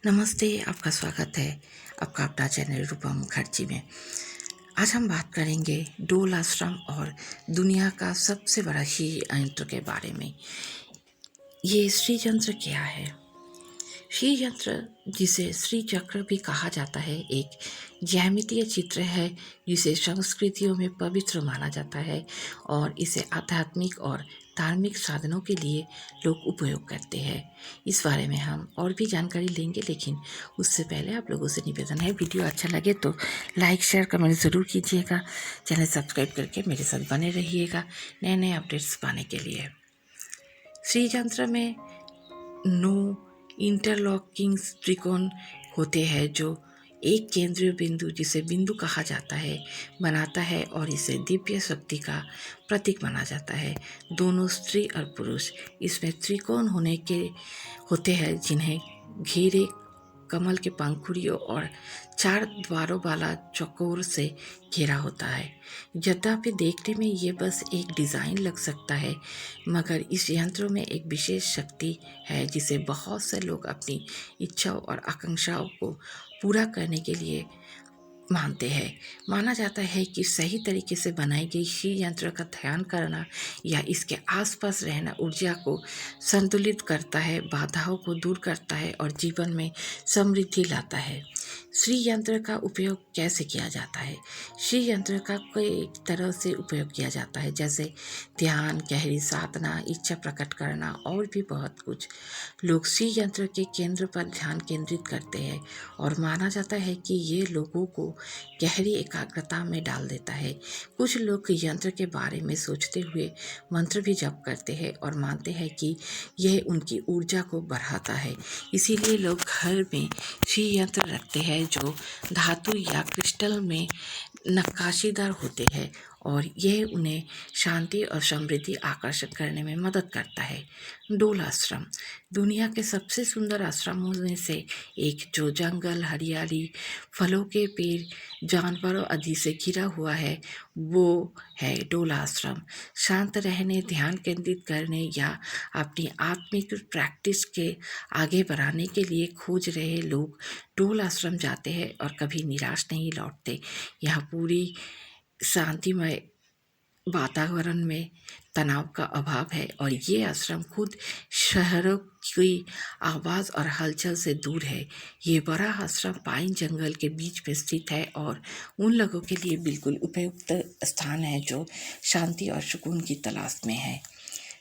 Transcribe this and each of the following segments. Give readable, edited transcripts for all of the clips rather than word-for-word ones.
नमस्ते, आपका स्वागत है आपका अपना चैनल रूपा मुखर्जी में। आज हम बात करेंगे डोल आश्रम और दुनिया का सबसे बड़ा श्री यंत्र के बारे में। ये श्री यंत्र क्या है? श्री यंत्र, जिसे श्री चक्र भी कहा जाता है, एक ज्यामितीय चित्र है जिसे संस्कृतियों में पवित्र माना जाता है और इसे आध्यात्मिक और धार्मिक साधनों के लिए लोग उपयोग करते हैं। इस बारे में हम और भी जानकारी लेंगे, लेकिन उससे पहले आप लोगों से निवेदन है, वीडियो अच्छा लगे तो लाइक शेयर कमेंट ज़रूर कीजिएगा। चैनल सब्सक्राइब करके मेरे साथ बने रहिएगा नए नए अपडेट्स पाने के लिए। श्री यंत्र में 9 इंटरलॉकिंग त्रिकोण होते हैं जो एक केंद्रीय बिंदु, जिसे बिंदु कहा जाता है, बनाता है और इसे दिव्य शक्ति का प्रतीक माना जाता है। दोनों स्त्री और पुरुष इसमें त्रिकोण होते हैं जिन्हें घेरे कमल के पंखुड़ियों और 4 द्वारों वाला चौकोर से घेरा होता है। यद्यपि देखने में ये बस एक डिज़ाइन लग सकता है, मगर इस यंत्र में एक विशेष शक्ति है जिसे बहुत से लोग अपनी इच्छाओं और आकांक्षाओं को पूरा करने के लिए मानते हैं। माना जाता है कि सही तरीके से बनाई गई श्री यंत्र का ध्यान करना या इसके आसपास रहना ऊर्जा को संतुलित करता है, बाधाओं को दूर करता है और जीवन में समृद्धि लाता है। श्री यंत्र का उपयोग कैसे किया जाता है? श्री यंत्र का कई तरह से उपयोग किया जाता है, जैसे ध्यान, गहरी साधना, इच्छा प्रकट करना और भी बहुत कुछ। लोग श्री यंत्र के केंद्र पर ध्यान केंद्रित करते हैं और माना जाता है कि ये लोगों को गहरी एकाग्रता में डाल देता है। कुछ लोग यंत्र के बारे में सोचते हुए मंत्र भी जप करते हैं और मानते हैं कि यह उनकी ऊर्जा को बढ़ाता है। इसीलिए लोग घर में श्री यंत्र रखते हैं जो धातु या क्रिस्टल में नक्काशीदार होते हैं और यह उन्हें शांति और समृद्धि आकर्षित करने में मदद करता है। डोल आश्रम दुनिया के सबसे सुंदर आश्रमों में से एक, जो जंगल, हरियाली, फलों के पेड़, जानवरों आदि से घिरा हुआ है, वो है डोल आश्रम। शांत रहने, ध्यान केंद्रित करने या अपनी आत्मिक प्रैक्टिस के आगे बढ़ाने के लिए खोज रहे लोग डोल आश्रम जाते हैं और कभी निराश नहीं लौटते। यहाँ पूरी शांतिमय वातावरण में तनाव का अभाव है और ये आश्रम खुद शहरों की आवाज़ और हलचल से दूर है। ये बड़ा आश्रम पाइन जंगल के बीच में स्थित है और उन लोगों के लिए बिल्कुल उपयुक्त स्थान है जो शांति और सुकून की तलाश में है।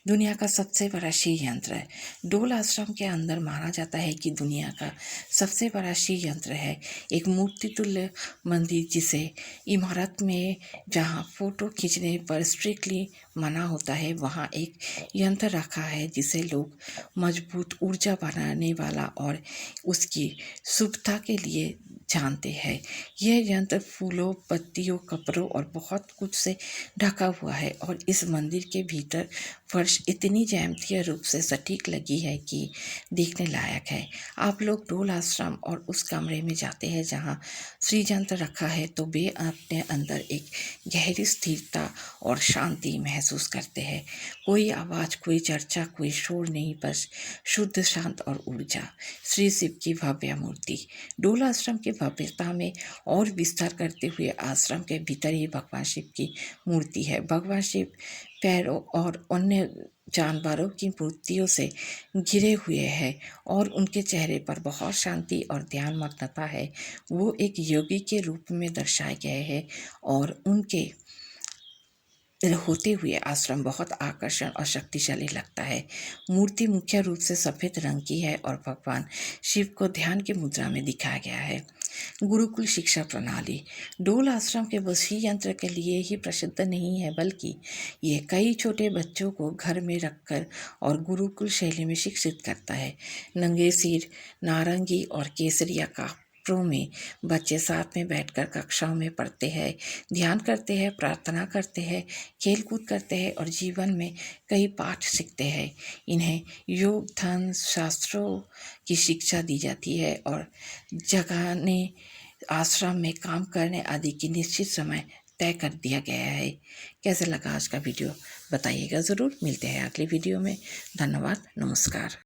दुनिया का सबसे बड़ा श्री यंत्र है। डोल आश्रम के अंदर माना जाता है कि दुनिया का सबसे बड़ा श्री यंत्र है। एक मूर्ति तुल्य मंदिर, जिसे इमारत में जहां फोटो खींचने पर स्ट्रिक्टली मना होता है, वहां एक यंत्र रखा है जिसे लोग मजबूत, ऊर्जा बनाने वाला और उसकी शुभता के लिए जानते हैं। यह यंत्र फूलों, पत्तियों, कपड़ों और बहुत कुछ से ढका हुआ है और इस मंदिर के भीतर फर्श इतनी ज्यामितीय रूप से सटीक लगी है कि देखने लायक है। आप लोग डोल आश्रम और उस कमरे में जाते हैं जहां श्री यंत्र रखा है तो वे अपने अंदर एक गहरी स्थिरता और शांति महसूस करते हैं। कोई आवाज़, कोई चर्चा, कोई शोर नहीं, बस शुद्ध, शांत और ऊर्जा। श्री शिव की भव्य मूर्ति डोल आश्रम की भव्यता में और विस्तार करते हुए आश्रम के भीतर ही भगवान शिव की मूर्ति है। भगवान शिव पैरों और अन्य जानवरों की मूर्तियों से घिरे हुए हैं और उनके चेहरे पर बहुत शांति और ध्यान मग्नता है। वो एक योगी के रूप में दर्शाए गए हैं और उनके होते हुए आश्रम बहुत आकर्षण और शक्तिशाली लगता है। मूर्ति मुख्य रूप से सफ़ेद रंग की है और भगवान शिव को ध्यान की मुद्रा में दिखाया गया है। गुरुकुल शिक्षा प्रणाली डोल आश्रम के श्री यंत्र के लिए ही प्रसिद्ध नहीं है, बल्कि ये कई छोटे बच्चों को घर में रखकर और गुरुकुल शैली में शिक्षित करता है। नंगे सिर, नारंगी और केसरिया कपड़ों में बच्चे साथ में बैठकर कक्षाओं में पढ़ते हैं, ध्यान करते हैं, प्रार्थना करते हैं, खेल कूद करते हैं और जीवन में कई पाठ सीखते हैं। इन्हें योग, धर्म, शास्त्रों की शिक्षा दी जाती है और जगह आश्रम में काम करने आदि की निश्चित समय तय कर दिया गया है। कैसे लगा आज का वीडियो बताइएगा ज़रूर। मिलते हैं अगले वीडियो में। धन्यवाद, नमस्कार।